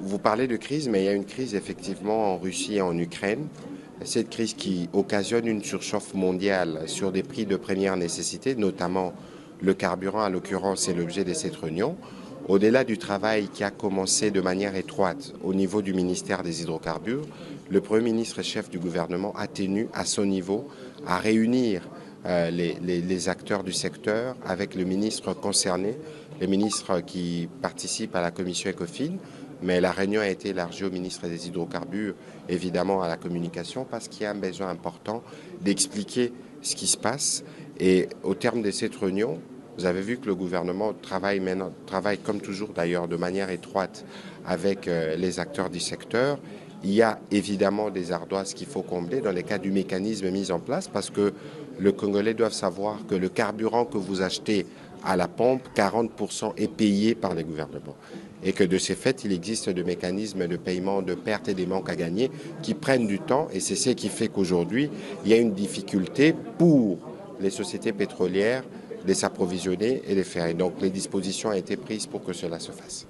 vous parlez de crise, mais il y a une crise effectivement en Russie et en Ukraine. Cette crise qui occasionne une surchauffe mondiale sur des prix de première nécessité, notamment le carburant, à l'occurrence, c'est l'objet de cette réunion. Au-delà du travail qui a commencé de manière étroite au niveau du ministère des Hydrocarbures, le Premier ministre et chef du gouvernement a tenu à son niveau à réunir les acteurs du secteur avec le ministre concerné, les ministres qui participent à la commission ECOFIN, mais la réunion a été élargie au ministre des Hydrocarbures, évidemment à la communication, parce qu'il y a un besoin important d'expliquer ce qui se passe. Et au terme de cette réunion, vous avez vu que le gouvernement travaille comme toujours d'ailleurs de manière étroite avec les acteurs du secteur. Il y a évidemment des ardoises qu'il faut combler dans le cas du mécanisme mis en place parce que le Congolais doivent savoir que le carburant que vous achetez à la pompe, 40% est payé par les gouvernements. Et que de ces faits, il existe des mécanismes de paiement de pertes et des manques à gagner qui prennent du temps et c'est ce qui fait qu'aujourd'hui, il y a une difficulté pour les sociétés pétrolières de s'approvisionner et de faire. Et donc les dispositions ont été prises pour que cela se fasse.